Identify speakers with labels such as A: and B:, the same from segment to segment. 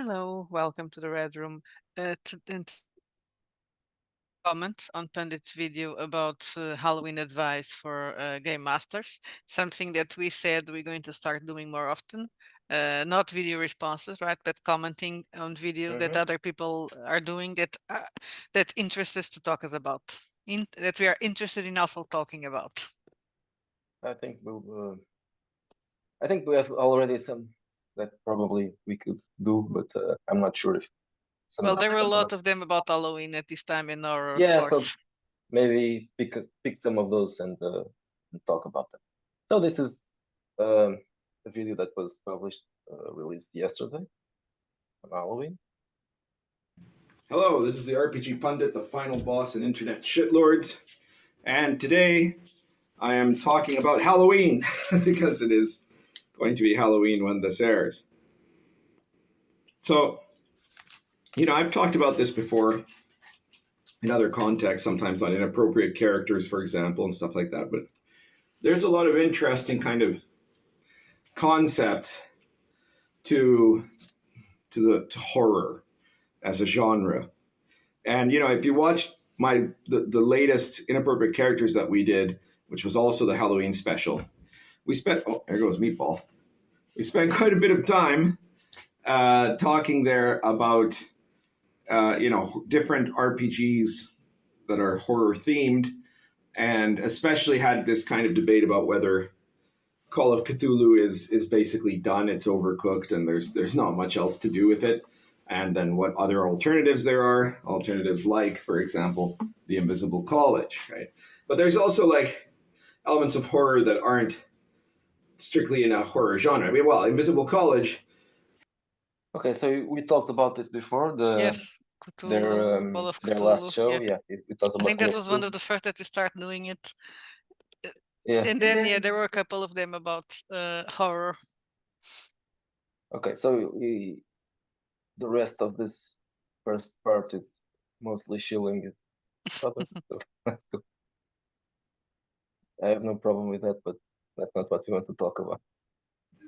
A: Hello, welcome to the Red Room. Comment on Pundit's video about Halloween advice for game masters, something that we said we're going to start doing more often. Not video responses, right? But commenting on videos that other people are doing that interest us to talk us about, that we are interested in also talking about.
B: I think we have already some that probably we could do, but I'm not sure if.
A: Well, there were a lot of them about Halloween at this time in our
B: so maybe pick some of those and talk about them. So this is a video that was released yesterday on Halloween.
C: Hello, this is the RPG Pundit, the final boss in Internet Shitlords, and today I am talking about Halloween because it is going to be Halloween when this airs. So, I've talked about this before in other contexts, sometimes on inappropriate characters, for example, and stuff like that, but there's a lot of interesting kind of concepts to horror as a genre. And if you watch the latest inappropriate characters that we did, which was also the Halloween special, we spent there goes Meatball. We spent quite a bit of time talking there about different RPGs that are horror themed, and especially had this kind of debate about whether Call of Cthulhu is basically done, it's overcooked, and there's not much else to do with it. And then what other alternatives there are, alternatives like, for example, the Invisible College, right? But there's also like elements of horror that aren't strictly in a horror genre. I mean, well, Invisible College.
B: Okay, so we talked about this before.
A: Yes, Cthulhu, Call of
B: their
A: Cthulhu.
B: last show,
A: yeah.
B: we talked about.
A: I think that was one of the first that we start doing it.
B: Yeah.
A: And then there were a couple of them about horror.
B: Okay, so the rest of this first part is mostly shilling it. So I have no problem with that, but that's not what we want to talk about.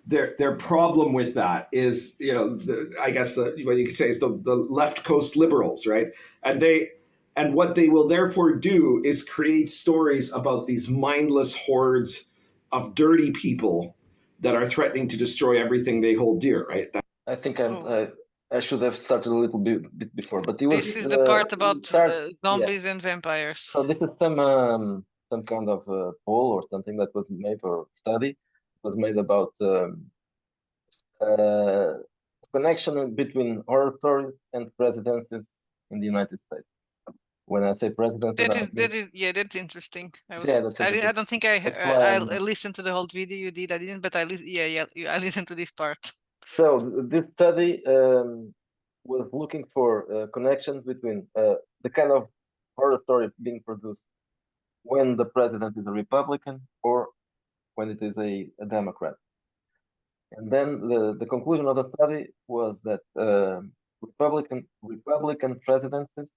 C: Their problem with that is, I guess what you could say is the left coast liberals, right? And what they will therefore do is create stories about these mindless hordes of dirty people that are threatening to destroy everything they hold dear, right?
B: I think I should have started a little bit before, but
A: this is the part about zombies and vampires.
B: So this is some kind of poll or something that was made, or study. It was made about connection between horror stories and presidencies in the United States. When I say president,
A: that's interesting. I don't think I listened to the whole video. You did, I didn't, but I listened to this part.
B: So this study was looking for connections between the kind of horror story being produced when the president is a Republican or when it is a Democrat. And then the conclusion of the study was that Republican presidencies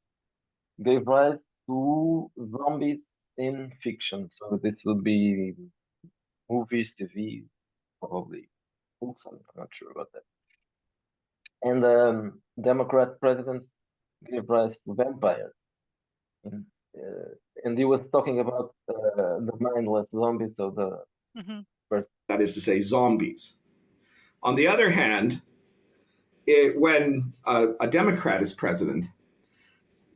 B: gave rise to zombies in fiction. So this would be movies, TV, probably books. I'm not sure about that. And Democrat presidents gave rise to vampires. And he was talking about the mindless zombies of the first.
C: That is to say, zombies. On the other hand, when a Democrat is president,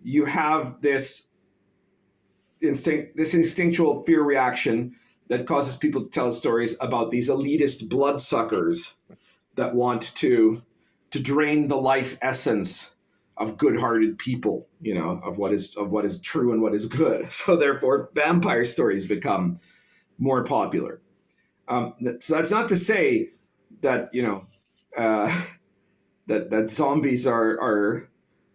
C: you have this instinctual fear reaction that causes people to tell stories about these elitist bloodsuckers that want to drain the life essence of good-hearted people, of what is true and what is good. So therefore, vampire stories become more popular. So that's not to say that that zombies are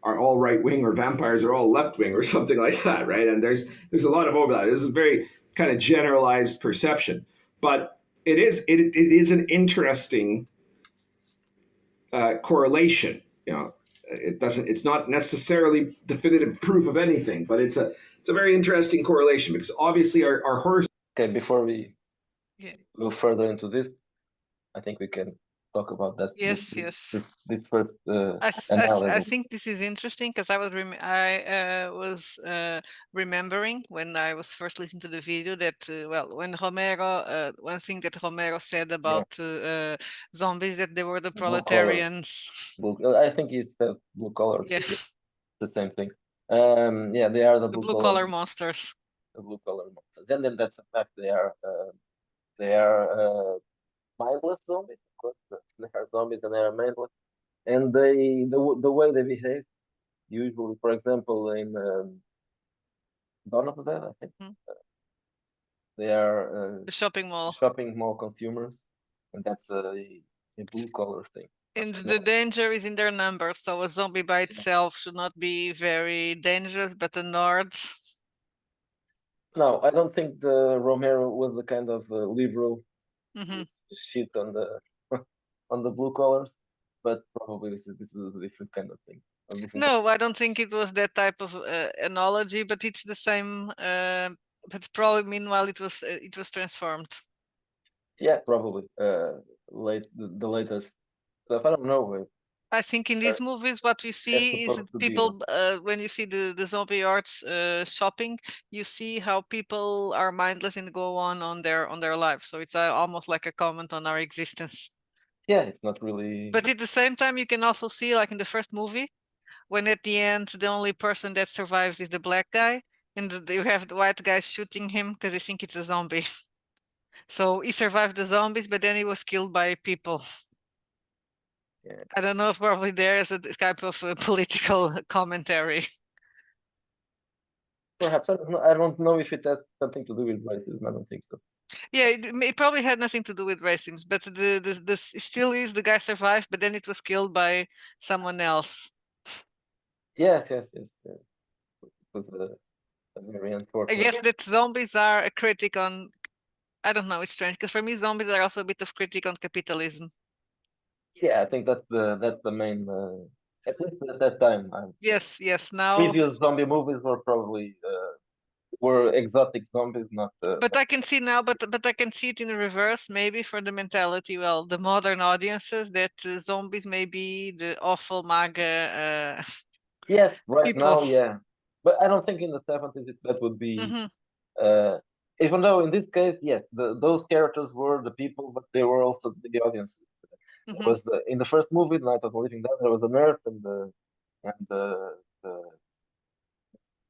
C: all right wing or vampires are all left wing or something like that, right? And there's a lot of overlap. This is very kind of generalized perception, but it is an interesting correlation. It's not necessarily definitive proof of anything, but it's a very interesting correlation because obviously our horror.
B: Okay, before we go further into this, I think we can talk about that.
A: Yes, yes.
B: This first
A: I
B: analysis.
A: think this is interesting because I was remembering when I was first listening to the video that well, when Romero one thing that Romero said
B: Yeah,
A: about zombies, that they were the
B: blue collars.
A: proletarians.
B: I think he said blue collars.
A: Yeah,
B: Yeah, the same thing. Yeah, they are the
A: the
B: blue
A: blue
B: collar,
A: collar monsters.
B: the blue collar monsters. And then that's a fact. They are mindless zombies. Of course, they are zombies and they are mindless. And the way they behave, usually, for example, in Dawn of the Dead, I think
A: Mhm.
B: they are
A: The shopping mall.
B: shopping mall consumers, and that's a blue collar thing.
A: And
B: Yeah,
A: the danger is in their numbers. So a zombie by
B: yeah.
A: itself should not be very dangerous, but the Nords.
B: No, I don't think the Romero was the kind of liberal
A: Hmm.
B: who shit on the on the blue collars, but probably this is a different kind of thing. A different
A: No, I don't think it was that type of analogy, but it's the same. But probably meanwhile it was transformed.
B: yeah, probably the latest stuff. I don't know.
A: I think in these movies, what we
B: That's
A: see is
B: supposed to be
A: people, when you see the zombie arts shopping, you see how people are mindless and go on their life. So it's almost like a comment on our existence.
B: yeah, it's not really.
A: But at the same time, you can also see, like in the first movie, when at the end the only person that survives is the black guy, and you have the white guy shooting him because they think it's a zombie. So he survived the zombies, but then he was killed by people.
B: Yeah,
A: I don't know if probably there is a type of political commentary.
B: perhaps I don't know. I don't know if it has something to do with racism. I don't think so.
A: Yeah, it probably had nothing to do with racism, but the it still is the guy survived, but then it was killed by someone else.
B: Yes, yes, yes. It was a very
A: I
B: unfortunate.
A: guess that zombies are a critic on. I don't know. It's strange because for me, zombies are also a bit of critic on capitalism.
B: Yeah, I think that's the main. At least at that time,
A: Yes, yes. Now,
B: previous zombie movies were exotic zombies, not
A: but I can see now, but I can see it in reverse. Maybe for the mentality, well, the modern audiences that zombies may be the awful MAGA
B: yes, right
A: people.
B: now, yeah. But I don't think in the 70s that would be.
A: Hmm.
B: Uh, Even though in this case, yes, those characters were the people, but they were also the audience. There
A: Hmm.
B: was in the first movie, Night of the Living Dead, there was a nurse and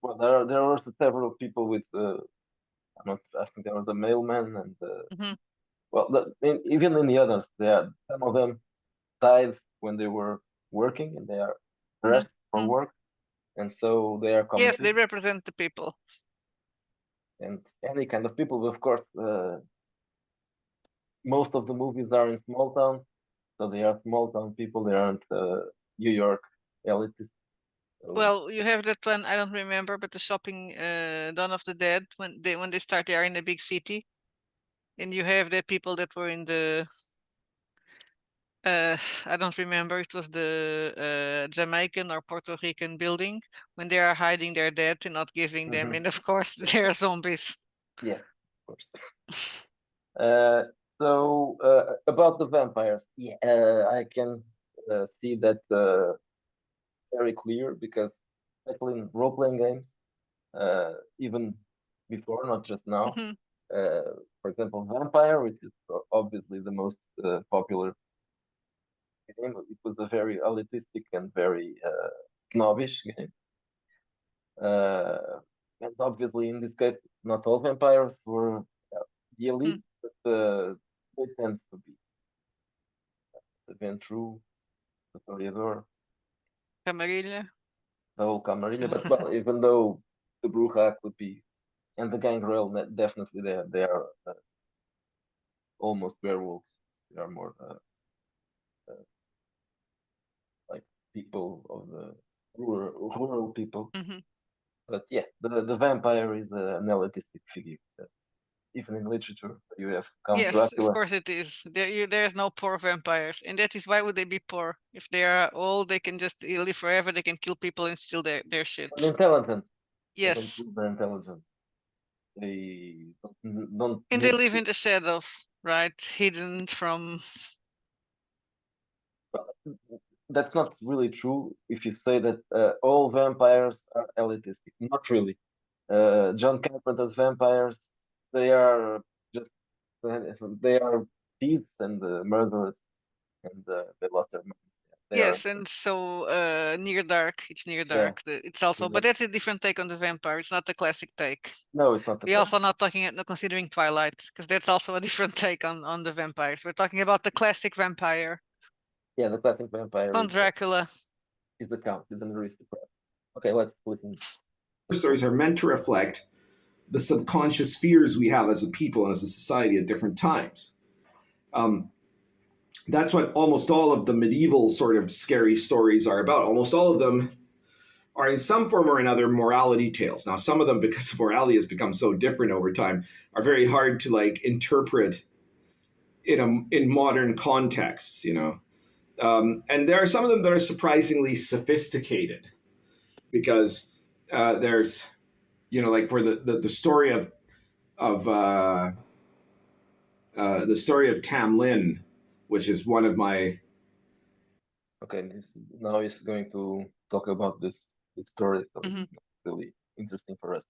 B: well, there were several people with I'm not, I think there was a mailman and
A: Hmm.
B: well, even in the others, there some of them died when they were working and they are dressed for
A: Hmm.
B: work, and so they are
A: Yes,
B: comic
A: they represent the people.
B: and any kind of people. But of course, most of the movies are in small towns, so they are small town people. They aren't New York elitists. So
A: Well, you have that one, I don't remember, but the shopping Dawn of the Dead, when they start, they are in a big city, and you have the people that were in the I don't remember, it was the Jamaican or Puerto Rican building when they are hiding their dead and not giving them,
B: mhm,
A: and of course they are zombies.
B: yeah, of course. Uh, about the vampires, yeah, I can see that very clear because especially in role-playing games, even before, not just now.
A: Mhm,
B: For example, Vampire, which is obviously the most popular game, it was a very elitistic and very snobbish game. Uh, and obviously, in this case, not all vampires were the elite,
A: mhm.
B: but they tend to be the Ventru, the Toreador,
A: Camarilla.
B: the whole Camarilla. But well, even though the Bruja could be, and the Gangrel, definitely they are almost werewolves. They are more uh, like people of the rural people.
A: Mhm.
B: But yeah, the vampire is an elitistic figure. Even in literature, you have Count
A: Yes, of
B: Dracula.
A: course it is. There is no poor vampires, and that is why would they be poor? If they are old, they can just live forever. They can kill people and steal their
B: And
A: shit.
B: intelligent. They don't
A: Yes,
B: lose their intelligence. They don't
A: and they
B: need
A: live
B: to.
A: in the shadows, right? Hidden from.
B: that's not really true if you say that all vampires are elitistic. Not really. John Carpenter's vampires, they are just they are thieves and murderers, and they lost their minds. They are
A: Yes, and so Near Dark, it's Near
B: yeah.
A: Dark. It's also, but
B: Exactly.
A: that's a different take on the vampire. It's not the classic take.
B: No, it's not the
A: We're
B: classic.
A: also not not considering Twilight, because that's also a different take on the vampires. We're talking about the classic vampire,
B: Yeah, the classic vampire
A: on Dracula.
B: is the count, is an aristocrat. Okay, let's listen.
C: Stories are meant to reflect the subconscious fears we have as a people and as a society at different times. Um, that's what almost all of the medieval sort of scary stories are about. Almost all of them are in some form or another morality tales. Now, some of them, because morality has become so different over time, are very hard to like interpret in modern contexts. And there are some of them that are surprisingly sophisticated because there's like for the story of the story of Tam Lin, which is one of my
B: Okay, now he's going to talk about this story, so
A: Mhm.
B: it's really interesting for us.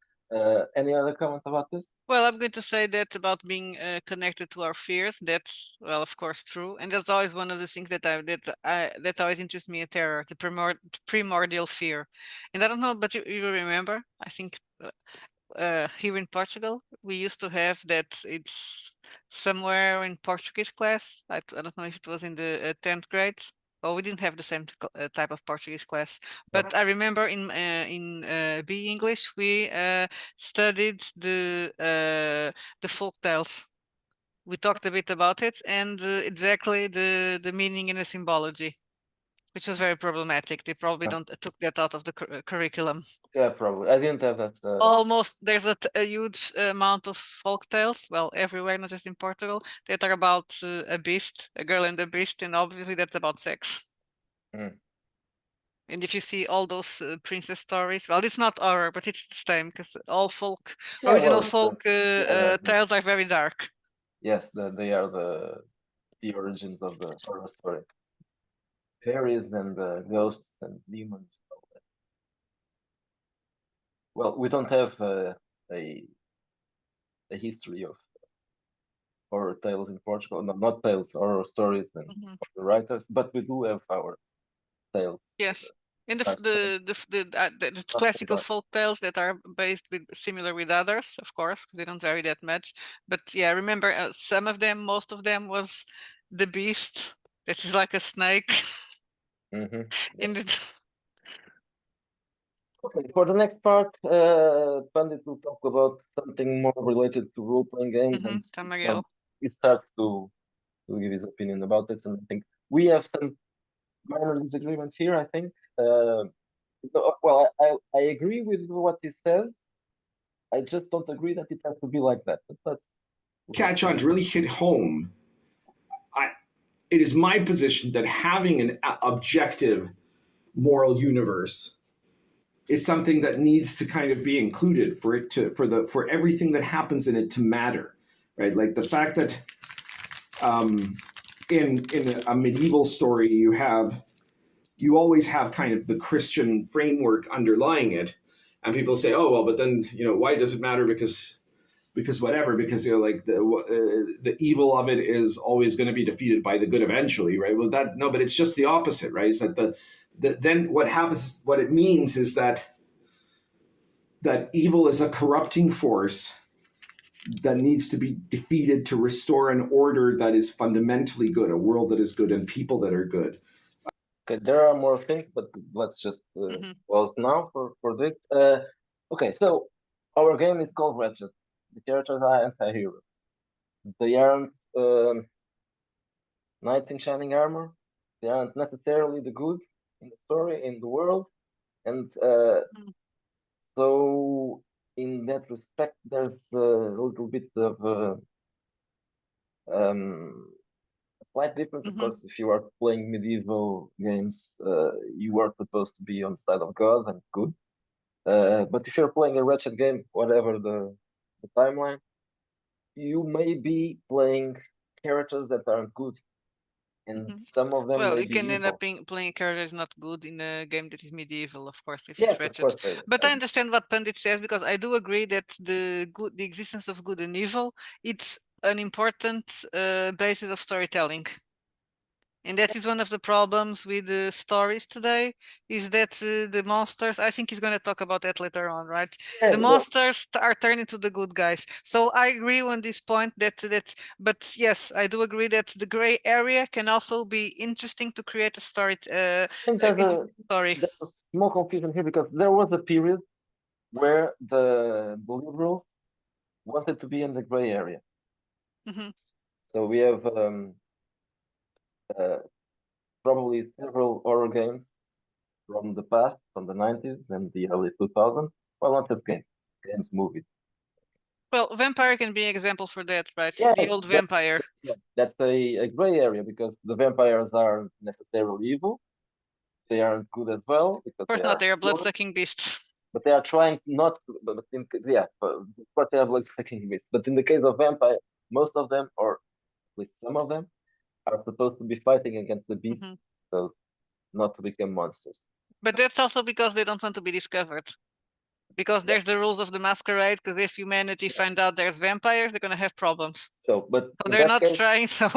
B: Any other comments about this?
A: Well, I'm going to say that about being connected to our fears. That's, well, of course, true, and that's always one of the things that always interests me in terror, the primordial fear. And I don't know, but you remember? I think here in Portugal, we used to have that. It's somewhere in Portuguese class. I don't know if it was in the 10th grade. Well, we didn't have the same type of Portuguese class, but I remember in B English we studied the folk tales. We talked a bit about it and exactly the meaning and the symbology, which was very problematic. They probably don't took that out of the curriculum.
B: Yeah, probably. I didn't have that.
A: Almost there's a huge amount of folk tales, well, everywhere, not just in Portugal, that are about a beast, a girl and a beast, and obviously that's about sex.
B: Mm.
A: And if you see all those princess stories, well, it's not horror, but it's the same because all
B: Yeah,
A: original
B: well,
A: folk
B: yeah,
A: tales are very dark.
B: yes, they are the origins of the horror story. Fairies and ghosts and demons. Well, we don't have a a history of horror tales in Portugal. No, not tales, horror stories and
A: Mhm.
B: horror writers, but we do have our tales.
A: Yes. And
B: Dark tales,
A: the
B: not so
A: classical
B: dark.
A: folk tales that are based with similar with others, of course, 'cause they don't vary that much. But yeah, remember some of them, most of them was the beast that is like a snake
B: Mm-hmm. Yeah.
A: in the.
B: Okay, for the next part, Pandit will talk about something more related to role-playing games, and
A: Tamagel.
B: he starts to give his opinion about this. And I think we have some minor disagreements here. I think. Well, I agree with what he says. I just don't agree that it has to be like that. But let's
C: catch on to really hit home. I, it is my position that having an objective moral universe is something that needs to kind of be included for it to for everything that happens in it to matter, right? Like the fact that in a medieval story you always have kind of the Christian framework underlying it, and people say, oh well, but then why does it matter? Because whatever, because like the evil of it is always going to be defeated by the good eventually, right? Well, that no, but it's just the opposite, right? Is that then what happens? What it means is that evil is a corrupting force that needs to be defeated to restore an order that is fundamentally good, a world that is good, and people that are good.
B: okay, there are more things, but let's just pause now for this. Okay, so our game is called Wretched. The characters are anti-heroes. They aren't knights in shining armor. They aren't necessarily the good in the story, in the world. And so, in that respect, there's a little bit of um, a slight difference. Of course, if you are playing medieval games, you are supposed to be on the side of God and good. But if you're playing a wretched game, whatever the timeline, you may be playing characters that aren't good. and some of them
A: Well,
B: may
A: you
B: be
A: can end up
B: evil.
A: playing a character is not good in a game that is medieval, of course, if it's
B: Yes, of
A: wretched.
B: course.
A: But I understand what Pundit says because I do agree that the existence of good and evil, it's an important basis of storytelling. And that is one of the problems with the stories today, is that the monsters, I think he's going to talk about that later on, right?
B: Yeah,
A: The
B: well,
A: monsters are turned into the good guys. So I agree on this point but yes, I do agree that the gray area can also be interesting to create a story.
B: I think there's a small confusion here because there was a period where the liberals wanted to be in the gray area.
A: Mhm.
B: So we have uh, probably several horror games from the past, from the 90s and the early 2000s. Well, not just games, movies.
A: Well, vampire can be an example for that, right?
B: Yeah,
A: The old
B: that's
A: vampire.
B: that's a gray area because the vampires aren't necessarily evil. They aren't good as well because
A: Of course
B: they
A: not,
B: are
A: they are
B: killers,
A: blood-sucking beasts.
B: but they are trying not to. But of course they have like taking risks. But in the case of vampire, most of them, or at least some of them, are supposed to be fighting against the beast,
A: Mhm.
B: so not to become monsters.
A: But that's also because they don't want to be discovered. Because there's the rules of the masquerade, because if humanity find out there's vampires, they're gonna have problems.
B: So, but
A: So
B: in
A: they're
B: that
A: not
B: case,
A: trying, so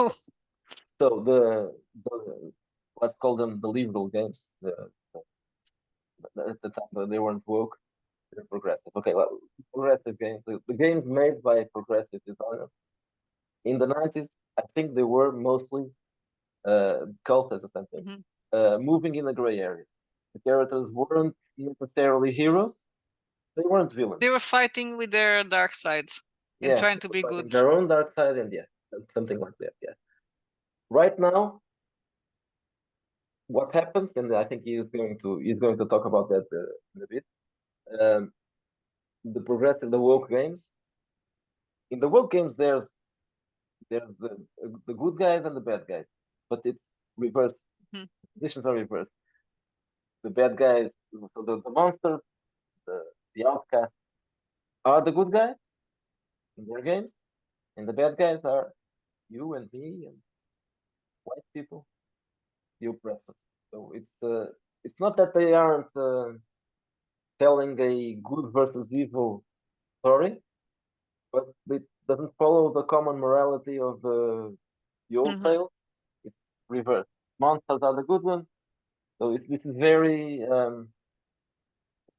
B: so the let's call them the liberal games. At the time they weren't woke, they're progressive. Okay, well, progressive games. The games made by progressive designers in the 90s, I think they were mostly cult as a something,
A: Mhm.
B: moving in the gray areas. The characters weren't necessarily heroes; they weren't villains.
A: They were fighting with their dark sides and
B: Yeah,
A: trying
B: they
A: to
B: were
A: be
B: fighting
A: good.
B: their own dark side, and yeah, something like that. Yeah. Right now, what happens, and I think he's going to talk about that in a bit. Um, the woke games. In the woke games, there's the good guys and the bad guys, but it's reversed.
A: Mhm.
B: Conditions are reversed. The bad guys, so the monsters, the the outcasts are the good guys in their games, and the bad guys are you and me and white people, the oppressors. So it's not that they aren't telling a good versus evil story, but it doesn't follow the common morality of the old
A: Mhm.
B: tales. It's reversed. Monsters are the good ones. So this is very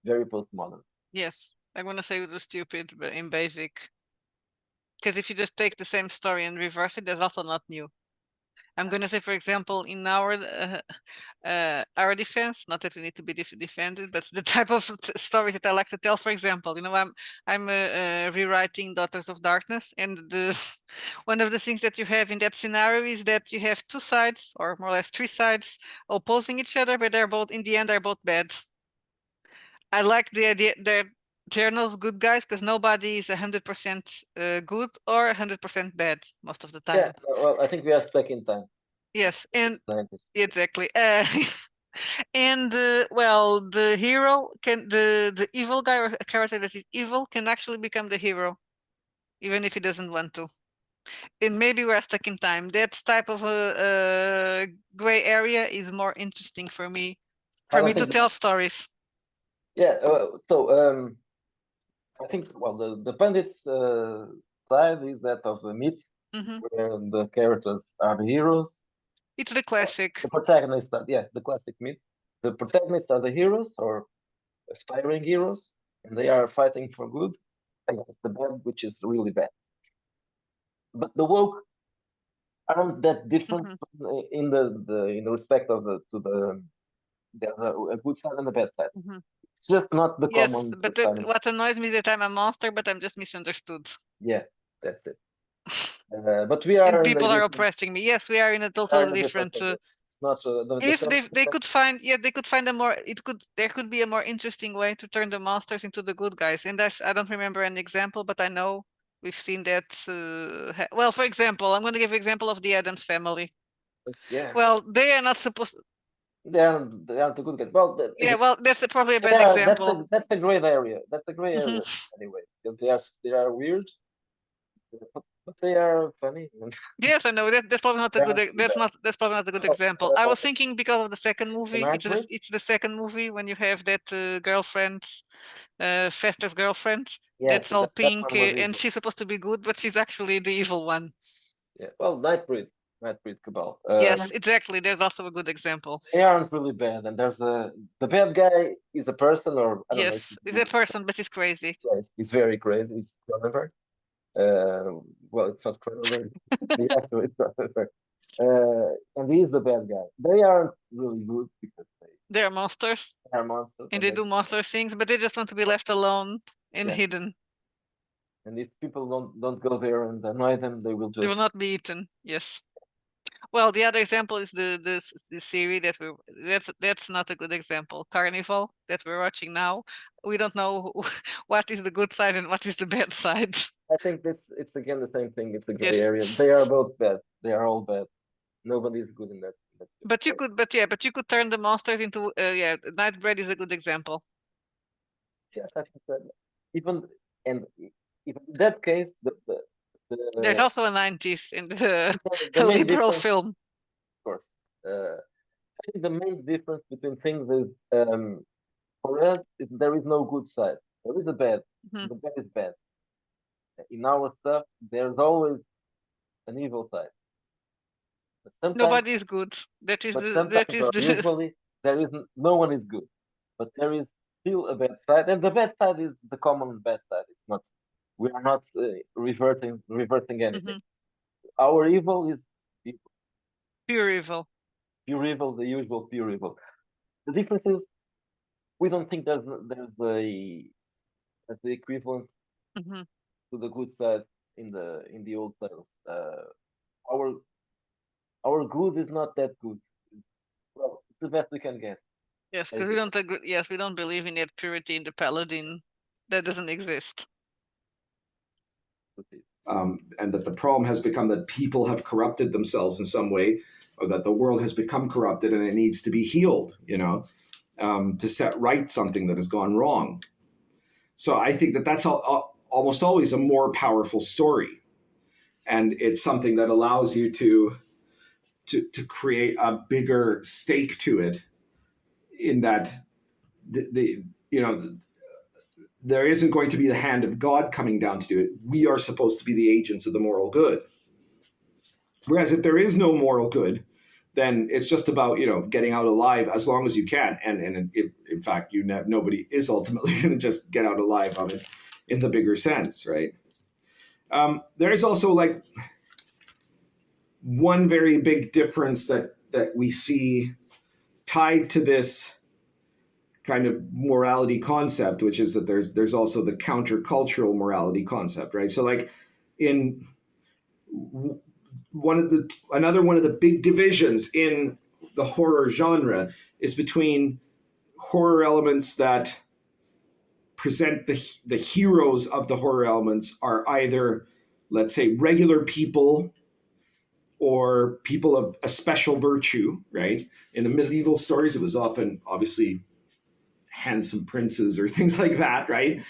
B: postmodern.
A: Yes, I'm gonna say it was stupid, but in basic. Because if you just take the same story and reverse it, that's also not new. I'm gonna say, for example, in our defense, not that we need to be defended, but the type of stories that I like to tell. For example, I'm rewriting Daughters of Darkness, and the one of the things that you have in that scenario is that you have two sides, or more or less three sides, opposing each other, but they're both in the end they're both bad. I like the idea that there are no good guys because nobody is 100% good or 100% bad most of the
B: Yeah,
A: time.
B: well, I think we are stuck in time.
A: Yes, and
B: 90s.
A: exactly. And well, the hero can the evil guy or a character that is evil can actually become the hero, even if he doesn't want to. And maybe we're stuck in time. That type of a gray area is more interesting
B: I
A: for
B: don't
A: me to
B: think.
A: tell stories.
B: Yeah. I think well the pundits side is that of the myth
A: Hmm.
B: where the characters are the heroes.
A: It's the classic.
B: The protagonists are the classic myth. The protagonists are the heroes or aspiring heroes, and they are fighting for good against the bad, which is really bad. But the woke aren't that different
A: Hmm.
B: in the respect of there's a good side and a bad side.
A: Hmm.
B: It's just not the
A: Yes,
B: common
A: but
B: sign.
A: what annoys me is that I'm a monster, but I'm just misunderstood.
B: Yeah, that's it. But we
A: And
B: are in a
A: people are
B: different.
A: oppressing me. Yes, we are in a
B: We are in
A: totally
B: a different
A: different.
B: level. It's not the
A: If
B: same.
A: they could find, yeah, they could find a more. There could be a more interesting way to turn the monsters into the good guys. And I don't remember an example, but I know we've seen that. Well, for example, I'm going to give an example of the Adams family.
B: Yeah,
A: Well, they are not supposed.
B: they aren't the good guys. Well,
A: Yeah, well, that's probably a
B: they
A: bad
B: are. That's a
A: example.
B: gray area. That's a gray
A: Hmm.
B: area anyway because they are weird. but they are funny.
A: Yes, I know that's probably not a
B: They
A: good.
B: aren't too
A: That's
B: bad.
A: not. That's probably not a good
B: Well,
A: example. I was thinking because of the second
B: the
A: movie.
B: Nightbreed,
A: It's the second movie when you have that girlfriend, Festa's girlfriend.
B: yes,
A: That's all
B: that
A: pink,
B: one was
A: and
B: evil.
A: she's supposed to be good, but she's actually the evil one.
B: Yeah, well, Nightbreed Cabal.
A: Yes, exactly. There's also a good example.
B: They aren't really bad, and there's the bad guy is a person, or I don't know if
A: Yes,
B: he's
A: it's a person, but he's crazy.
B: he's very crazy. He's Cronenberg. Well, it's not Cronenberg. The actor is Cronenberg. And he's the bad guy. They aren't really good because
A: They're monsters,
B: they are monsters,
A: and
B: and
A: they
B: they
A: do monster things, but they just want to be left alone and
B: yeah.
A: hidden.
B: And if people don't go there and annoy them, they will
A: They will
B: just
A: not be eaten. Yes. Well, the other example is the series that that's not a good example. Carnival that we're watching now. We don't know what is the good side and what is the bad side.
B: I think this it's again the same thing. It's a gray
A: Yes.
B: area. They are both bad. They are all bad. Nobody is good in that
A: But you could turn the monsters into yeah. Nightbread is a good example.
B: yes, I think that even and even in that case,
A: There's
B: the
A: also a 90s in the
B: the
A: a
B: main
A: liberal
B: difference,
A: film.
B: of course, I think the main difference between things is for us there is no good side. There is a bad.
A: Mhm.
B: The bad is bad. In our stuff, there's always an evil side. But sometimes,
A: Nobody is good.
B: but
A: That
B: sometimes
A: is
B: or
A: the
B: usually there isn't. No one is good, but there is still a bad side, and the bad side is the common bad side. It's not. We are not reverting anything.
A: Mhm.
B: Our evil is
A: Pure evil.
B: pure evil, the usual pure evil. The difference is we don't think there's the equivalent
A: Mhm.
B: to the good side in the old tales. Our our good is not that good. Well, it's the best we can get,
A: Yes, because we
B: basically.
A: don't agree. Yes, we don't believe in that purity in the paladin. That doesn't exist.
C: And that the problem has become that people have corrupted themselves in some way, or that the world has become corrupted and it needs to be healed, to set right something that has gone wrong. So I think that that's almost always a more powerful story, and it's something that allows you to create a bigger stake to it, in that the you know there isn't going to be the hand of God coming down to do it. We are supposed to be the agents of the moral good. Whereas if there is no moral good, then it's just about getting out alive as long as you can, and in fact nobody is ultimately going to just get out alive of it in the bigger sense, right? There is also like one very big difference that we see tied to this kind of morality concept, which is that there's also the countercultural morality concept, right? So like in one of the big divisions in the horror genre is between horror elements that present the heroes of the horror elements are either, let's say, regular people or people of a special virtue, right? In the medieval stories, it was often obviously handsome princes or things like that, right?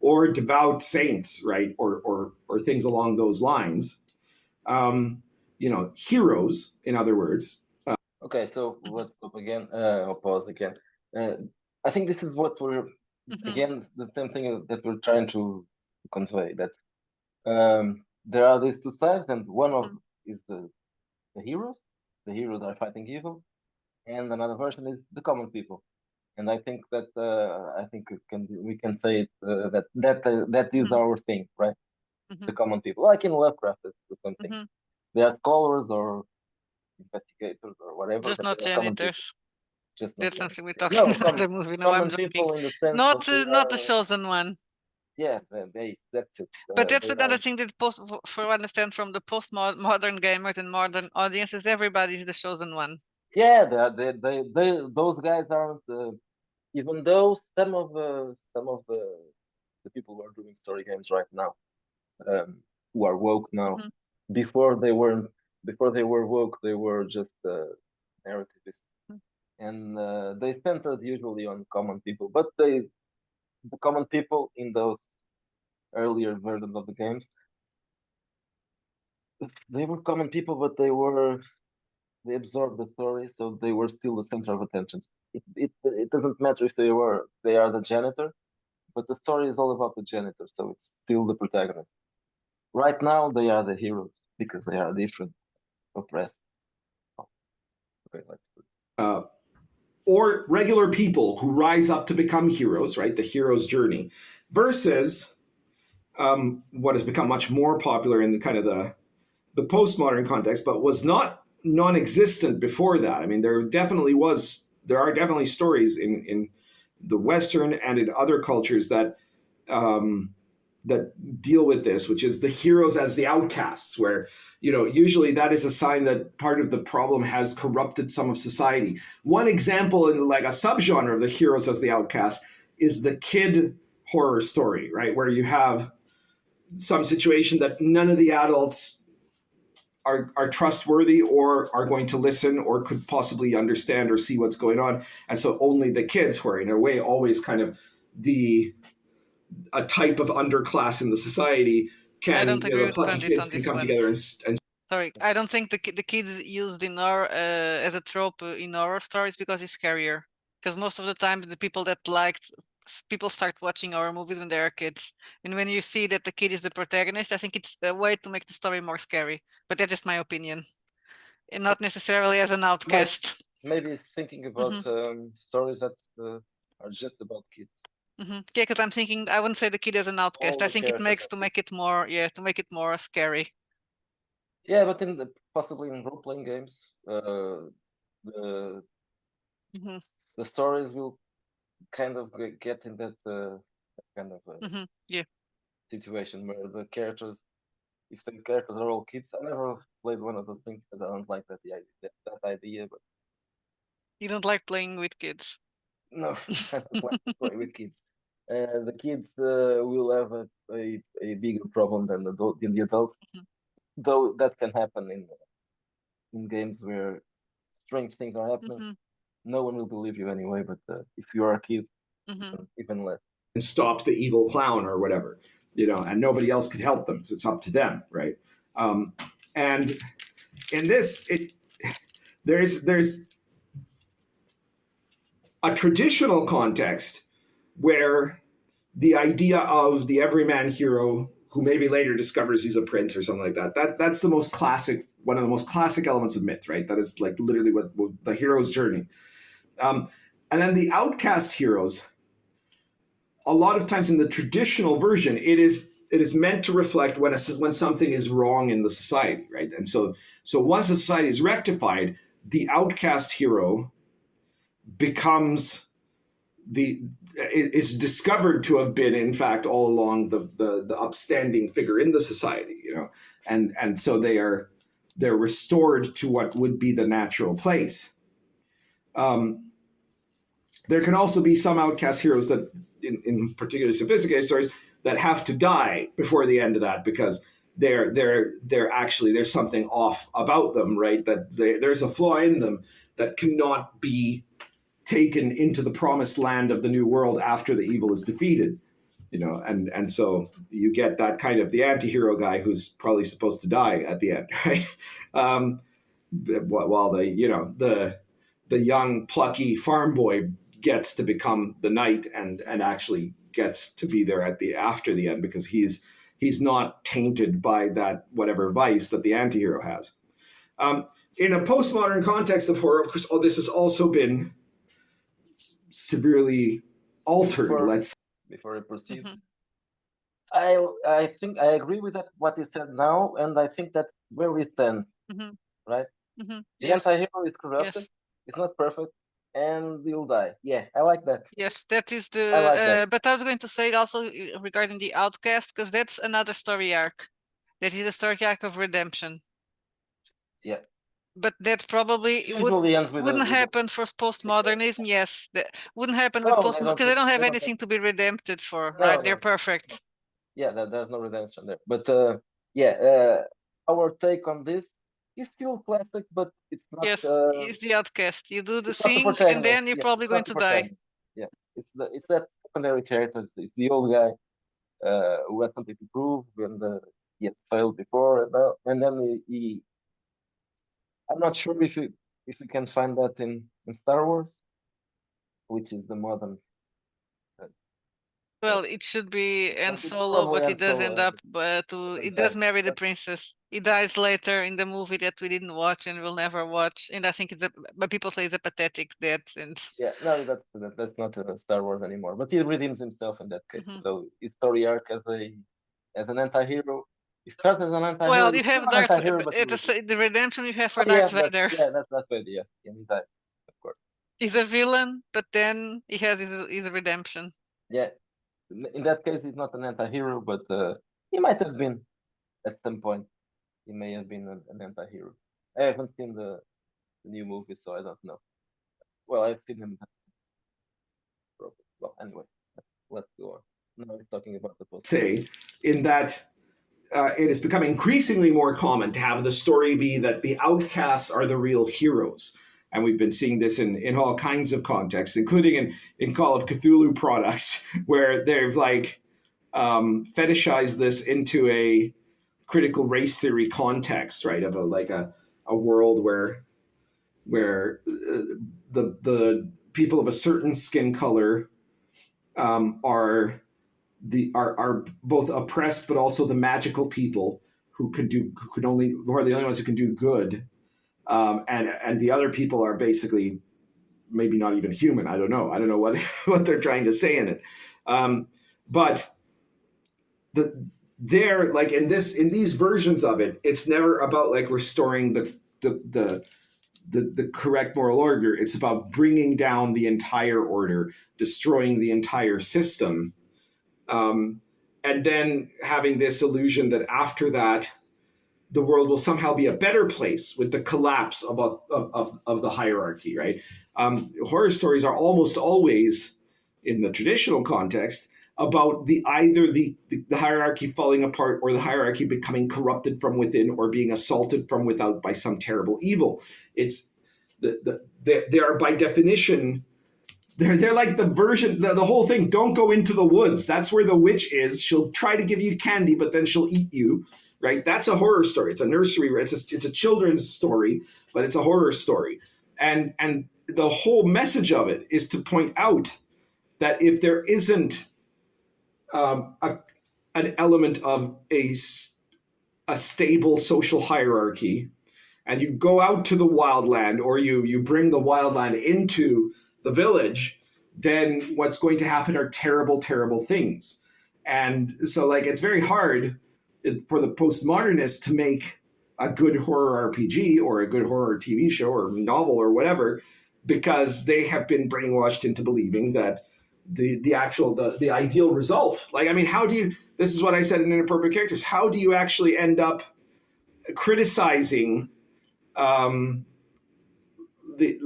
C: Or devout saints, right? Or things along those lines. Heroes, in other words.
B: Okay, so
A: Mhm.
B: let's stop again. Or pause again. Uh, I think this is what we're
A: Mhm.
B: again the same thing that we're trying to convey. That there are these two sides, and one of
A: Mhm.
B: is the heroes. The heroes are fighting evil, and another version is the common people. And I think that I think we can say it that is
A: Mhm.
B: our thing, right? The
A: Mhm.
B: common people, like in Lovecraft, it's the same thing.
A: Mhm.
B: They are scholars or investigators or whatever,
A: Just
B: but
A: not
B: they are common people,
A: janitors.
B: just not
A: That's
B: them.
A: something we talked in
B: No,
A: another movie. No, I'm
B: common
A: joking.
B: people in the sense that they
A: Not the
B: are,
A: chosen one.
B: yeah, that's it.
A: But that's
B: They
A: another
B: are,
A: thing that for what I understand from the modern gamers and modern audiences, everybody's the chosen one.
B: yeah, those guys aren't. Even though some of the people who are doing story games right now, who are woke now,
A: Mhm.
B: before they weren't, before they were woke, they were just narrativists, and they centered usually on common people. But the common people in those earlier versions of the games they were common people, but they absorbed the story, so they were still the center of attention. It doesn't matter if they are the janitor, but the story is all about the janitor, so it's still the protagonist. Right now, they are the heroes because they are different, oppressed. Oh, okay,
C: Uh, or regular people who rise up to become heroes, right? The hero's journey, versus what has become much more popular in the kind of the postmodern context, but was not non-existent before that. I mean, there are definitely stories in the Western and in other cultures um, that deal with this, which is the heroes as the outcasts, where usually that is a sign that part of the problem has corrupted some of society. One example in like a subgenre of the heroes as the outcast is the kid horror story, right, where you have some situation that none of the adults are trustworthy or are going to listen or could possibly understand or see what's going on, and so only the kids, who are in a way always kind of the a type of underclass in the society,
A: I
C: can
A: don't agree
C: the
A: with
C: plucky
A: Pundit
C: kids
A: on
C: can
A: this
C: come
A: one.
C: together and
A: Sorry, I don't think the kids used in horror as a trope in horror stories because it's scarier. Because most of the time, the people that liked people start watching horror movies when they are kids, and when you see that the kid is the protagonist, I think it's a way to make the story more scary. But that's just my opinion, and not necessarily as an
B: might
A: outcast.
B: maybe thinking about stories that are just about kids.
A: Yeah, because I'm thinking I wouldn't say the kid as an outcast.
B: All
A: I
B: the
A: think it
B: characters
A: makes
B: are
A: to
B: kids.
A: make it more, to make it more scary.
B: Yeah, but possibly in role-playing games, the
A: hmm
B: the stories will kind of get in that kind of
A: Yeah,
B: situation where the characters, if the characters are all kids, I never played one of those things because I don't like that idea. But
A: you don't like playing with kids.
B: no, I don't like to play with kids. The kids will have a bigger problem than the adults,
A: Mhm,
B: though that can happen in games where strange things are happening.
A: mhm,
B: No one will believe you anyway. But if you are a kid,
A: mhm,
B: even less.
C: stop the evil clown or whatever, and nobody else could help them, so it's up to them, right? And in this, there's a traditional context where the idea of the everyman hero who maybe later discovers he's a prince or something like that's the most classic, one of the most classic elements of myth, right? That is like literally what the hero's journey. um, and then the outcast heroes, a lot of times in the traditional version, it is meant to reflect when something is wrong in the society, right? And so once the society is rectified, the outcast hero becomes the is discovered to have been in fact all along the upstanding figure in the society, and so they're restored to what would be the natural place. um, there can also be some outcast heroes that in particularly sophisticated stories that have to die before the end of that because they're actually, there's something off about them, right? That there's a flaw in them that cannot be taken into the promised land of the new world after the evil is defeated, and so you get that kind of the anti-hero guy who's probably supposed to die at the end, right? um, while the young plucky farm boy gets to become the knight and actually gets to be there at the after the end because he's not tainted by that whatever vice that the anti-hero has. In a postmodern context of horror, of course, all this has also been severely altered.
B: Before
C: Let's
B: before I proceed,
A: mhm,
B: I think I agree with that what he said now, and I think that's where we stand,
A: mhm,
B: right? The
A: Yes,
B: anti-hero is corrupted,
A: yes,
B: it's not perfect, and he'll die. Yeah, I like that.
A: yes. That is
B: I like that.
A: the. But I was going to say also regarding the outcast, because that's another story arc. That is the story arc of redemption.
B: Yeah,
A: But that probably
B: it usually ends with
A: wouldn't
B: a
A: happen for
B: big death.
A: postmodernism. Yes, that wouldn't happen with
B: No, they
A: post
B: don't.
A: because they don't have
B: They don't have.
A: anything to be redempted for,
B: No,
A: right? They're
B: no.
A: perfect.
B: Yeah, there's no redemption there. But yeah, our take on this is still classic, but
A: Yes, he's the outcast. You do the
B: it's not the
A: thing, and
B: protagonist.
A: then you're
B: Yeah,
A: probably
B: it's
A: going
B: not the
A: to die.
B: protagonist. Yeah, it's that secondary character. It's the old guy who has something to prove, and he had failed before, and then he I'm not sure if you can find that in Star Wars, which is the modern. Uh, uh,
A: Well, it should be Han
B: but it's
A: Solo,
B: probably
A: but he
B: Han
A: does end
B: Solo
A: up to he
B: doesn't
A: does
B: die.
A: marry the
B: But
A: princess. He dies later in the movie that we didn't watch and will never watch. And I think but people say it's a pathetic death. And
B: yeah, no, that's not Star Wars anymore. But he redeems himself in that case.
A: Mhm.
B: So his story arc as an anti-hero, he starts as an anti-hero.
A: Well,
B: He's
A: you
B: still
A: have
B: an
A: Darth
B: anti-hero, but he
A: at
B: redeems.
A: the redemption you have
B: Oh
A: for
B: yeah,
A: Darth Vader.
B: that's the idea. Yeah, he dies, of course.
A: He's a villain, but then he has his redemption.
B: Yeah, in that case, he's not an anti-hero, but he might have been at some point. He may have been an anti-hero. I haven't seen the new movie, so I don't know. Well, I've seen him. Well, anyway, let's go on. Now we're talking about the post.
C: Say, in that it has become increasingly more common to have the story be that the outcasts are the real heroes. And we've been seeing this in all kinds of contexts, including in Call of Cthulhu products, where they've like fetishized this into a critical race theory context, right? Of a world where the people of a certain skin color are are both oppressed but also the magical people who are the only ones who can do good, and the other people are basically maybe not even human. I don't know what what they're trying to say in it, but the there like in these versions of it, it's never about like restoring the correct moral order. It's about bringing down the entire order, destroying the entire system, um, and then having this illusion that after that the world will somehow be a better place with the collapse of the hierarchy, right? Horror stories are almost always, in the traditional context, about either the hierarchy falling apart or the hierarchy becoming corrupted from within or being assaulted from without by some terrible evil. It's they are by definition they're like the version the whole thing. Don't go into the woods. That's where the witch is. She'll try to give you candy, but then she'll eat you. Right? That's a horror story. It's a nursery. It's a children's story, but it's a horror story. And the whole message of it is to point out that if there isn't an element of a stable social hierarchy, and you go out to the wildland or you bring the wildland into the village, then what's going to happen are terrible, terrible things. And so like it's very hard for the postmodernists to make a good horror RPG or a good horror TV show or novel or whatever, because they have been brainwashed into believing that the ideal result, like I mean, how do you, this is what I said in Inappropriate Characters, how do you actually end up criticizing um, the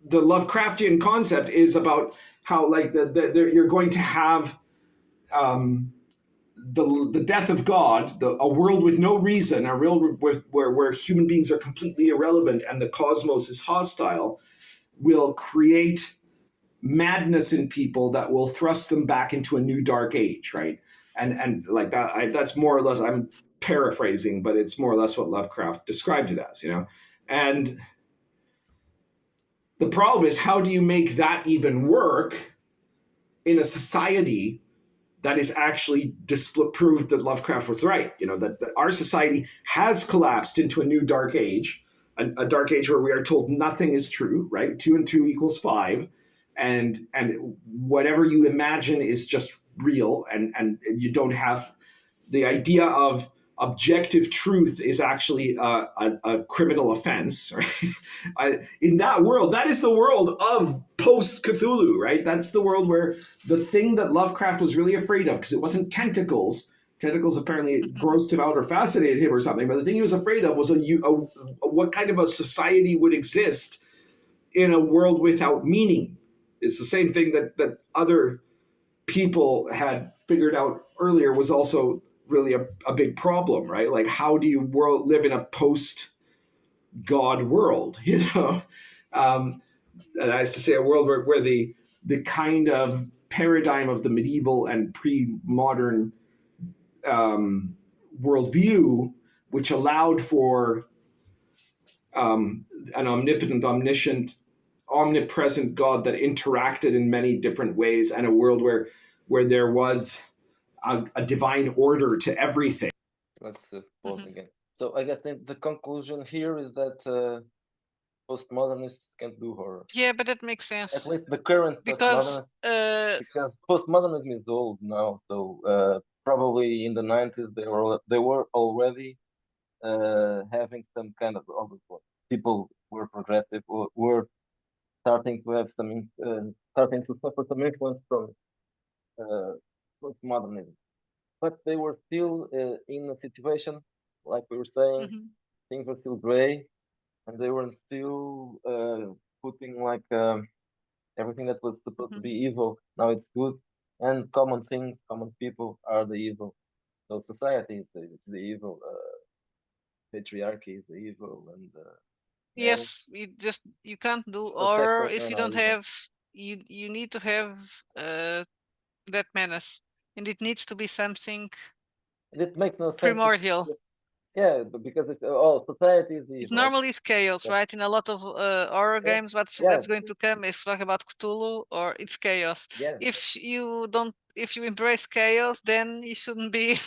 C: Lovecraftian concept is about how like you're going to have um, the death of God, a world with no reason, a world where human beings are completely irrelevant and the cosmos is hostile, will create madness in people that will thrust them back into a new dark age, right? And like that, that's more or less. I'm paraphrasing, but it's more or less what Lovecraft described it as, you know. And the problem is, how do you make that even work in a society that is actually proved that Lovecraft was right? You know, that our society has collapsed into a new dark age, a dark age where we are told nothing is true, right? 2 and 2 equals 5, and whatever you imagine is just real, and you don't have the idea of objective truth is actually a criminal offense, right? In that world, that is the world of post Cthulhu, right? That's the world where the thing that Lovecraft was really afraid of, because it wasn't tentacles. Tentacles apparently grossed him out or fascinated him or something, but the thing he was afraid of was what kind of a society would exist in a world without meaning. It's the same thing that other people had figured out earlier was also really a big problem, right? Like, how do you live in a post God world, you know? That is to say, a world where the kind of paradigm of the medieval and pre-modern um, worldview, which allowed for an omnipotent, omniscient, omnipresent God that interacted in many different ways, and a world where there was a divine order to everything.
B: Let's pause again. So I guess the conclusion here is that postmodernists can't do horror.
A: Yeah, but that makes sense.
B: At least the current
A: Because
B: postmodernists, because postmodernism is old now. So probably in the 90s they were already having some kind of people were progressive, were starting to have some starting to suffer some influence from postmodernism. But they were still in a situation, like we were saying, things were still gray, and they were still putting like everything that was supposed to be evil, now it's good, and common things, common people are the evil. So society is the evil, patriarchy is the evil, and
A: yes, you can't do
B: so sex
A: horror
B: and
A: if
B: men
A: you
B: are
A: don't
B: evil.
A: have you need to have that menace, and it needs to be something
B: And it makes no sense.
A: primordial.
B: Yeah, but because society is evil.
A: Normally it's chaos,
B: Yeah.
A: right? In a lot of horror
B: Yeah.
A: games, what's
B: Yeah.
A: going to come if talk about Cthulhu, or it's chaos.
B: Yeah.
A: If you embrace chaos, then you shouldn't be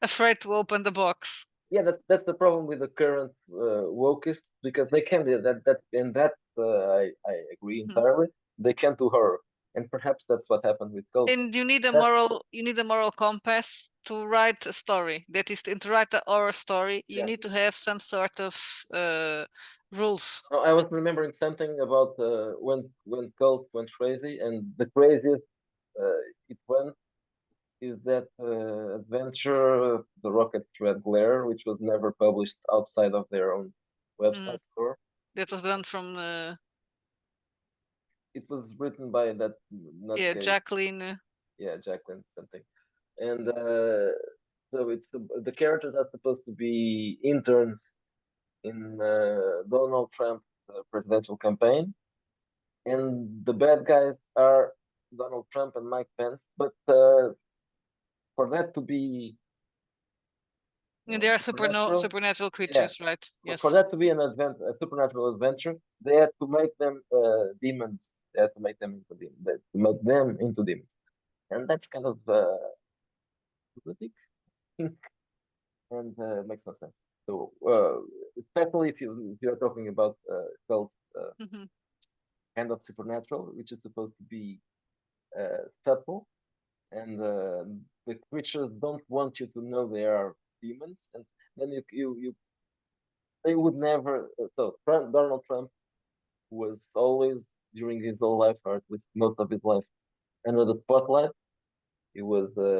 A: afraid to open the box.
B: Yeah, that's the problem with the current wokeists, because they can do I agree entirely. They can't do horror, and perhaps that's what happened with Cult.
A: And you need a moral compass to write a story. That is, to write a horror story, you need to have some sort of rules.
B: I was remembering something about when Cult went crazy, and the craziest it went is that adventure, The Rocket Red Glare, which was never published outside of their own website store.
A: That was done from
B: It was written by that nutcase.
A: Jacqueline.
B: Jacqueline something. And so it's the characters are supposed to be interns in Donald Trump's presidential campaign, and the bad guys are Donald Trump and Mike Pence. But for that to be
A: They are supernatural creatures, right? Yes.
B: For that to be a supernatural adventure, they had to make them demons. They had to make them into demons. To make them into demons, and that's kind of politic, and makes no sense. So, especially if you are talking about cult kind of supernatural, which is supposed to be subtle, and the creatures don't want you to know they are demons, and then you they would never. So Donald Trump was always during his whole life, or at least most of his life, under the spotlight. He was a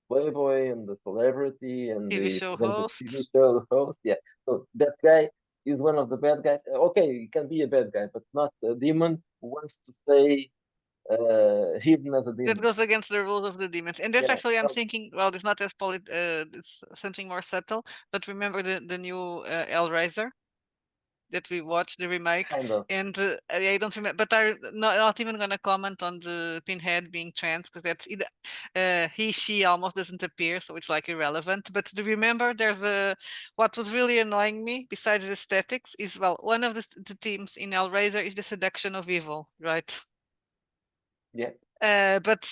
B: playboy and the celebrity and
A: TV
B: the
A: show
B: presented
A: host.
B: TV show host. Yeah, so that guy is one of the bad guys. Okay, he can be a bad guy, but not a demon who wants to stay hidden as a demon.
A: That goes against the rules of the demons, and that's actually I'm thinking. Well, it's not as it's something more subtle. But remember the new Hellraiser that we watched, the remake,
B: kind of.
A: and I don't remember, but I'm not even gonna comment on the Pinhead being trans, because that's she almost doesn't appear, so it's like irrelevant. But do you remember there's what was really annoying me besides the aesthetics is, well, one of the themes in Hellraiser is the seduction of evil, right?
B: Yeah.
A: But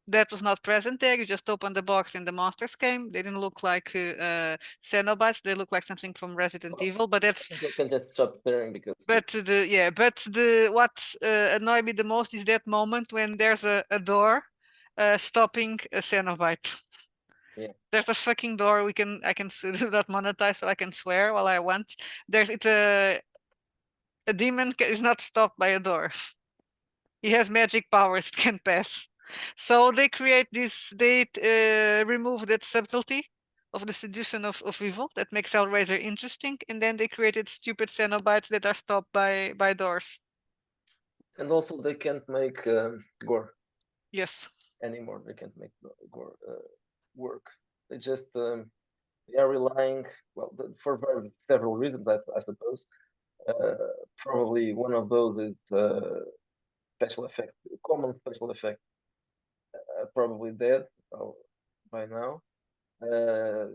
A: that was not present there. You just opened the box and the monsters came. They didn't look like Cenobites. They look like something from Resident Evil. But that's
B: I can just stop staring because.
A: but what annoyed me the most is that moment when there's a door stopping a Cenobite.
B: Yeah.
A: There's a fucking door. I can do not monetize, so I can swear while I want. It's a demon is not stopped by a door. He has magic powers, it can pass. So they create this, they remove that subtlety of the seduction of evil that makes Hellraiser interesting, and then they created stupid Cenobites that are stopped by doors.
B: And also they can't make gore.
A: Yes.
B: Anymore. They can't make gore work. They just they are relying, well, for several reasons, I suppose. Probably one of those is special effects, common special effects, probably dead by now. Uh,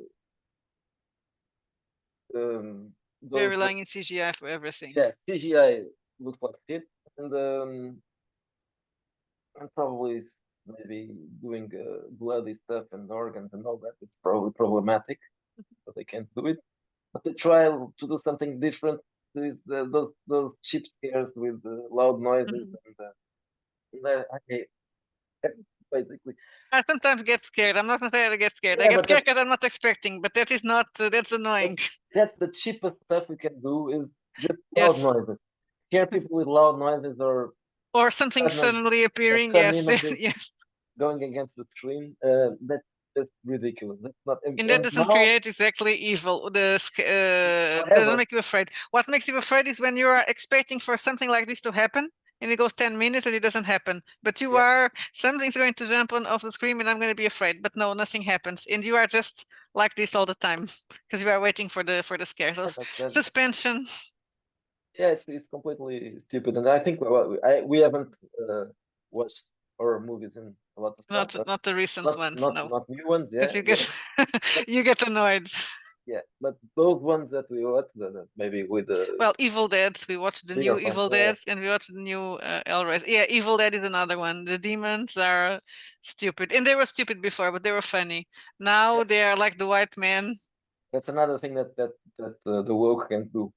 B: um,
A: We're
B: those
A: relying on CGI for everything.
B: yeah, CGI looks like shit, and and probably maybe doing bloody stuff and organs and all that. It's probably problematic, but they can't do it. But they try to do something different. These those cheap scares with loud noises
A: Mhm.
B: and I hate basically.
A: I sometimes get scared. I'm not necessarily get scared. I
B: Yeah,
A: get
B: but
A: scared because I'm not expecting, but that is not, that's
B: that's
A: annoying.
B: that's the cheapest stuff we can do is just loud
A: Yes.
B: noises. Scare people with loud noises or
A: Or something
B: sudden
A: suddenly appearing.
B: sudden
A: Yes.
B: images
A: Yes.
B: going against the screen. That's just ridiculous. That's not
A: And that
B: and
A: doesn't
B: now
A: create exactly evil. Doesn't
B: however
A: make you afraid. What makes you afraid is when you are expecting for something like this to happen, and it goes 10 minutes and it doesn't happen. But you
B: yeah,
A: are, something's going to jump on off the screen and I'm going to be afraid. But no, nothing happens. And you are just like this all the time because you are waiting for the scare. So
B: yeah, that
A: suspension,
B: yeah, it's completely stupid. And I think we haven't uh, watched horror movies in a lot of time, but
A: not the recent ones, no.
B: not new ones. Yeah,
A: Because you
B: yeah,
A: get
B: but
A: you get annoyed.
B: yeah, but those ones that we watched, maybe with the
A: Well, Evil Dead. We watched the
B: 3 or
A: new
B: 5,
A: Evil
B: yeah,
A: Dead, and we watched the new Elrise. Yeah, Evil Dead is another one. The demons are stupid, and they were stupid before, but they were funny.
B: yeah.
A: Now they are like the white man.
B: That's another thing that the woke can do.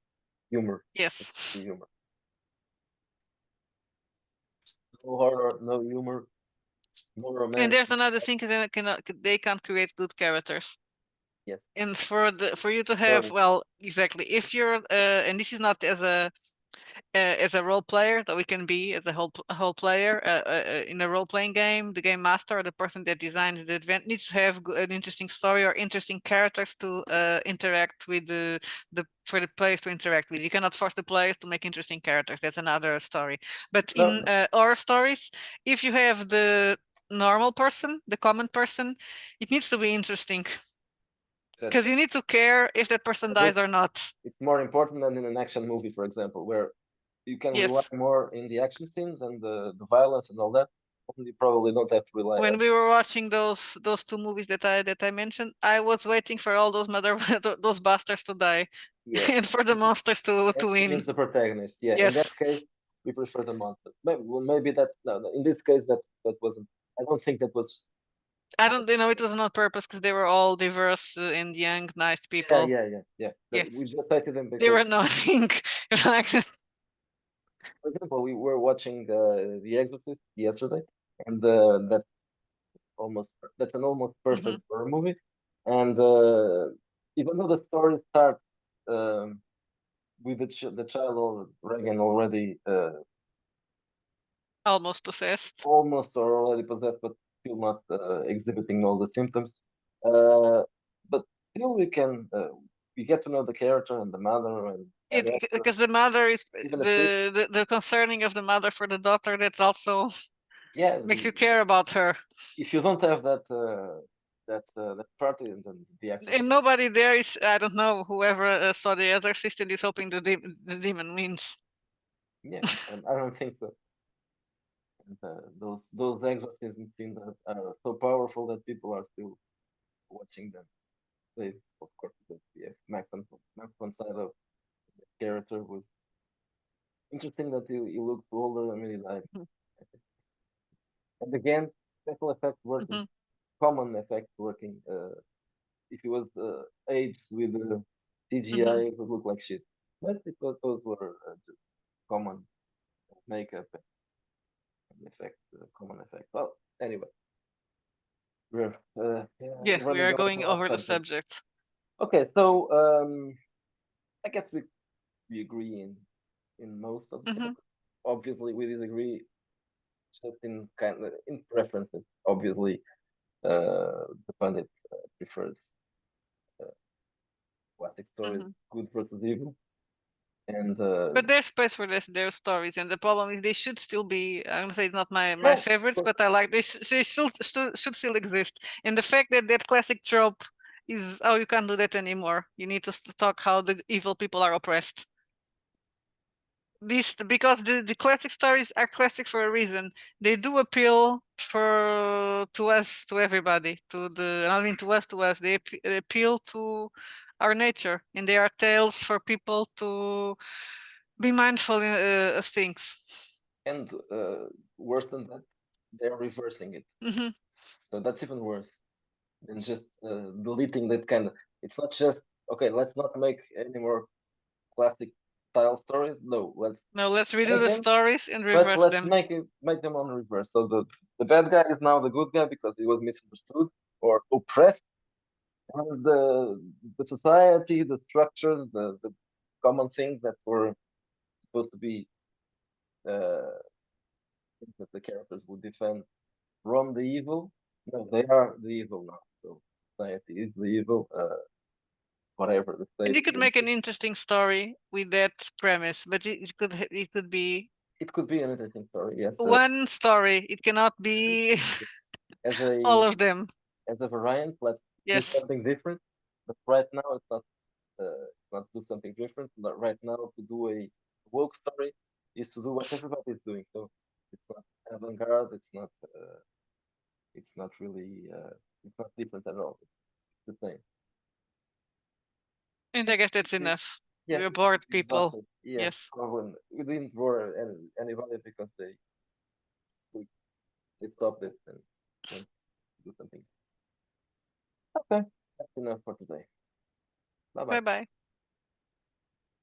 B: Humor, just the
A: Yes,
B: humor. No horror, no humor, no
A: and
B: romance.
A: there's another thing: they can't create good characters.
B: Yes,
A: And for you to have,
B: stories.
A: well, exactly, if you're and this is not as a role player that we can be as a whole player in a role playing game. The game master or the person that designs the event needs to have an interesting story or interesting characters to interact with the for the players to interact with. You cannot force the players to make interesting characters. That's another story. But
B: No,
A: in
B: no,
A: our stories, if you have the normal person, the common person, it needs to be interesting
B: that's
A: because you need to care if that person
B: but
A: dies or not.
B: it's more important than in an action movie, for example, where you can rely
A: Yes.
B: more in the action scenes and the violence and all that. You probably don't have to rely
A: When
B: as
A: we were watching those two movies that I mentioned, I was waiting for all those mother those bastards to die
B: yeah.
A: and for the monsters to
B: And she
A: win.
B: means the protagonist. Yeah, in that
A: Yes.
B: case, we prefer the monster. Maybe, well, maybe that's no. In this case, that wasn't. I don't think that was.
A: I don't you know it wasn't on purpose because they were all diverse and young, nice
B: Yeah,
A: people.
B: yeah, yeah, yeah.
A: Yeah.
B: We just cited them
A: They were
B: because,
A: annoying. Like
B: for example, we were watching The Exorcist yesterday, and almost that's an almost perfect
A: mhm,
B: horror movie. And even though the story starts um, with the child Reagan already
A: almost possessed.
B: almost or already possessed, but still not exhibiting all the symptoms. Uh, but still, we get to know the character and the mother and that actor,
A: Because the mother is
B: even a priest.
A: the concerning of the mother for the daughter that's also
B: Yeah,
A: makes you care about her.
B: if you don't have that part in the actual,
A: And nobody there is, I don't know, whoever saw the Exorcist and is hoping the demon wins.
B: yeah, I don't think so. And, those exorcism scenes are so powerful that people are still watching them. They, of course, the Max von Sydow character was interesting that he looked older than when he died.
A: Mhm,
B: And again, special effects working,
A: mhm,
B: common effects working. If he was aged with CGI,
A: mhm.
B: it would look like shit. But those were just common makeup and effects, common effects. Well, anyway, we're yeah,
A: Yeah, we
B: running
A: are
B: over
A: going
B: our
A: over the
B: subject.
A: subject.
B: Okay, so I guess we agree in most of the
A: Mhm,
B: things. Obviously, we disagree just in kind of in preferences. Obviously, the pundit prefers uh, classic stories,
A: mhm.
B: good versus evil, and
A: But there's space for their stories, and the problem is they should still be. I'm gonna say it's not my
B: yeah, of
A: favorites,
B: course,
A: but I like they should still exist. And the fact that that classic trope is, oh, you can't do that anymore. You need to talk how the evil people are oppressed. This because the classic stories are classic for a reason. They do appeal for to us, to everybody, I mean to us. They appeal to our nature, and they are tales for people to be mindful of things.
B: And worse than that, they're reversing it.
A: Hmm.
B: So that's even worse than just deleting that kind of. It's not just okay. Let's not make any more classic style stories. No, let's
A: No, let's redo
B: make
A: the
B: them,
A: stories and
B: but
A: reverse
B: let's
A: them.
B: make them on reverse. So the bad guy is now the good guy because he was misunderstood or oppressed, and the society, the structures, the common things that were supposed to be things that the characters would defend from the evil. No, they are the evil now. So society is the evil. Whatever the
A: And
B: state
A: you could
B: is.
A: make an interesting story with that premise, but it could be
B: It could be an interesting story. Yes,
A: one story. It cannot be
B: as
A: all
B: a
A: of them.
B: variant, let's do
A: Yes.
B: something different. But right now, it's not do something different. But right now, to do a woke story is to do what everybody is doing. So it's not avant-garde. It's not really. It's not different at all. It's the same.
A: And I guess that's
B: Okay.
A: enough.
B: Yes,
A: We're bored people.
B: exhausted. Yes,
A: Yes.
B: probably we didn't bore anybody because we, they stopped it and went to do something. Okay, that's enough for today. Bye
A: Bye
B: bye.
A: bye.